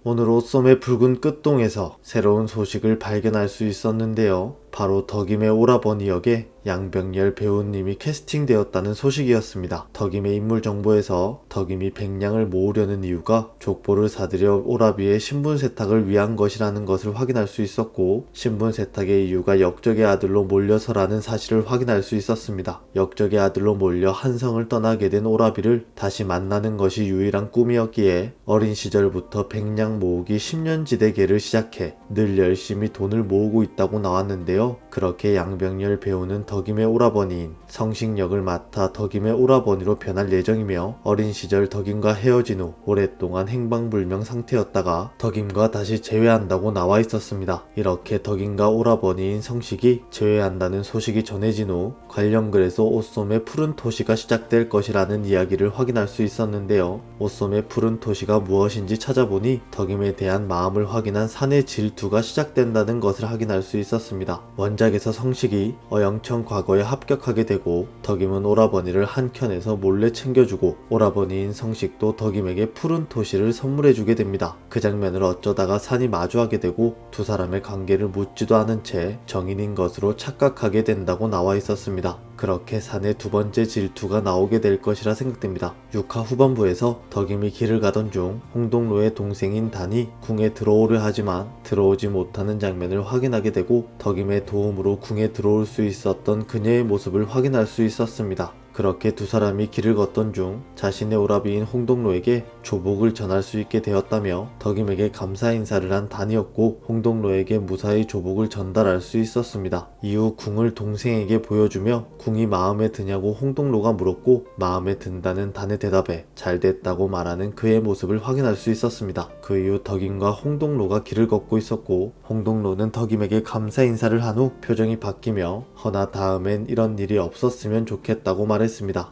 오늘 옷솜의 붉은 끝동에서 새로운 소식을 발견할 수 있었는데요. 바로 덕임의 오라버니 역에 양병열 배우님이 캐스팅되었다는 소식이었습니다. 덕임의 인물 정보에서 덕임이 백냥을 모으려는 이유가 족보를 사들여 오라비의 신분 세탁을 위한 것이라는 것을 확인할 수 있었고, 신분 세탁의 이유가 역적의 아들로 몰려서라는 사실을 확인할 수 있었습니다. 역적의 아들로 몰려 한성을 떠나게 된 오라비를 다시 만나는 것이 유일한 꿈이었기에 어린 시절부터 백냥 모으기 10년 지대계를 시작해 늘 열심히 돈을 모으고 있다고 나왔는데요. 그렇게 양병열 배우는 덕임의 오라버니인 성식 역을 맡아 덕임의 오라버니로 변할 예정이며, 어린 시절 덕임과 헤어진 후 오랫동안 행방불명 상태였다가 덕임과 다시 재회한다고 나와 있었습니다. 이렇게 덕임과 오라버니인 성식이 재회한다는 소식이 전해진 후 관련 글에서 옷솜의 푸른 토시가 시작될 것이라는 이야기를 확인할 수 있었는데요. 옷솜의 푸른 토시가 무엇인지 찾아보니 덕임에 대한 마음을 확인한 산의 질투가 시작된다는 것을 확인할 수 있었습니다. 원작에서 성식이 어영청 과거에 합격하게 되고 덕임은 오라버니를 한켠에서 몰래 챙겨주고, 오라버니인 성식도 덕임에게 푸른 토시를 선물해주게 됩니다. 그 장면을 어쩌다가 산이 마주하게 되고 두 사람의 관계를 묻지도 않은 채 정인인 것으로 착각하게 된다고 나와 있었습니다. 그렇게 산의 두 번째 질투가 나오게 될 것이라 생각됩니다. 6화 후반부에서 덕임이 길을 가던 중 홍동로의 동생인 단이 궁에 들어오려 하지만 들어오지 못하는 장면을 확인하게 되고, 덕임의 도움으로 궁에 들어올 수 있었던 그녀의 모습을 확인할 수 있었습니다. 그렇게 두 사람이 길을 걷던 중 자신의 오라비인 홍동로에게 조복을 전할 수 있게 되었다며 덕임에게 감사 인사를 한 단이었고, 홍동로에게 무사히 조복을 전달할 수 있었습니다. 이후 궁을 동생에게 보여주며 궁이 마음에 드냐고 홍동로가 물었고, 마음에 든다는 단의 대답에 잘 됐다고 말하는 그의 모습을 확인할 수 있었습니다. 그 이후 덕임과 홍동로가 길을 걷고 있었고, 홍동로는 덕임에게 감사 인사를 한 후 표정이 바뀌며 허나 다음엔 이런 일이 없었으면 좋겠다고 말했습니다.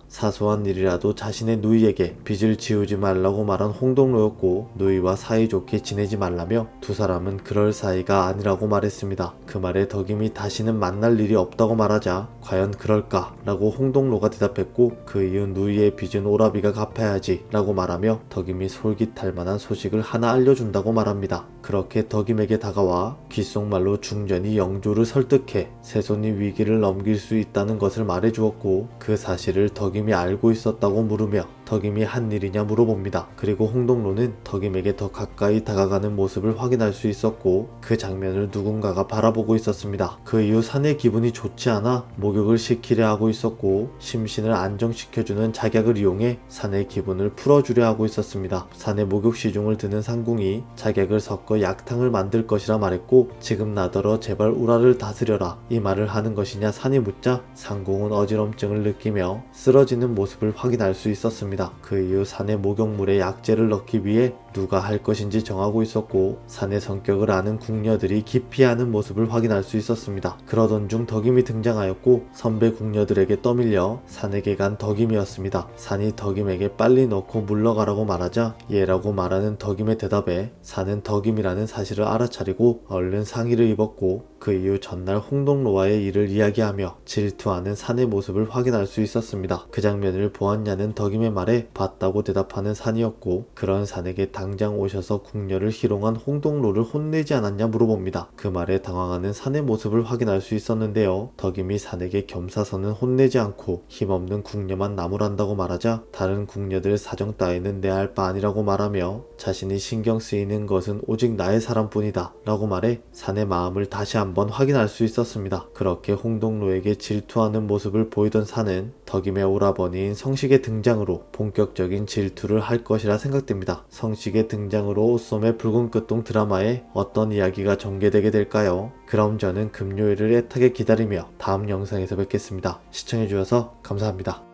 사소한 일이라도 자신의 누이에게 빚을 지우지 말라고 말한 홍동로였고, 누이와 사이좋게 지내지 말라며 두 사람은 그럴 사이가 아니라고 말했습니다. 그 말에 덕임이 다시는 만날 일이 없다고 말하자 과연 그럴까? 라고 홍동로가 대답했고, 그 이후 누이의 빚은 오라비가 갚아야지 라고 말하며 덕임이 솔깃할 만한 소식을 하나 알려준다고 말합니다. 그렇게 덕임에게 다가와 귓속말로 중전이 영조를 설득해 세손이 위기를 넘길 수 있다는 것을 말해주었고, 그 사실을 덕임이 알고 있었다고 물으며 덕임이 한 일이냐 물어봅니다. 그리고 홍동로는 덕임에게 더 가까이 다가가는 모습을 확인할 수 있었고, 그 장면을 누군가가 바라보고 있었습니다. 그 이후 산의 기분이 좋지 않아 목욕을 시키려 하고 있었고, 심신을 안정시켜주는 작약을 이용해 산의 기분을 풀어주려 하고 있었습니다. 산의 목욕 시중을 드는 상궁이 작약을 섞어 약탕을 만들 것이라 말했고, 지금 나더러 제발 우라를 다스려라 이 말을 하는 것이냐 산이 묻자 상궁은 어지럼증을 느끼며 쓰러지는 모습을 확인할 수 있었습니다. 그 이후 산의 목욕물에 약재를 넣기 위해 누가 할 것인지 정하고 있었고, 산의 성격을 아는 궁녀들이 기피하는 모습을 확인할 수 있었습니다. 그러던 중 덕임이 등장하였고, 선배 궁녀들에게 떠밀려 산에게 간 덕임이었습니다. 산이 덕임에게 빨리 넣고 물러가라고 말하자 예라고 말하는 덕임의 대답에 산은 덕임이라는 사실을 알아차리고 얼른 상의를 입었고, 그 이후 전날 홍동로와의 일을 이야기하며 질투하는 산의 모습을 확인할 수 있었습니다. 그 장면을 보았냐는 덕임의 말에 봤다고 대답하는 산이었고, 그런 산에게 당장 오셔서 궁녀를 희롱한 홍동로를 혼내지 않았냐 물어봅니다. 그 말에 당황하는 산의 모습을 확인할 수 있었는데요. 덕임이 산에게 겸사서는 혼내지 않고 힘없는 궁녀만 나무란다고 말하자 다른 궁녀들 사정 따위는 내 알 바 아니라고 말하며 자신이 신경 쓰이는 것은 오직 나의 사람뿐이다 라고 말해 산의 마음을 다시 한번 확인할 수 있었습니다. 그렇게 홍동로에게 질투하는 모습을 보이던 산은 덕임의 오라버니인 성식의 등장으로 본격적인 질투를 할 것이라 생각됩니다. 성식의 등장으로 옷솜의 붉은 끝동 드라마에 어떤 이야기가 전개되게 될까요? 그럼 저는 금요일을 애타게 기다리며 다음 영상에서 뵙겠습니다. 시청해주셔서 감사합니다.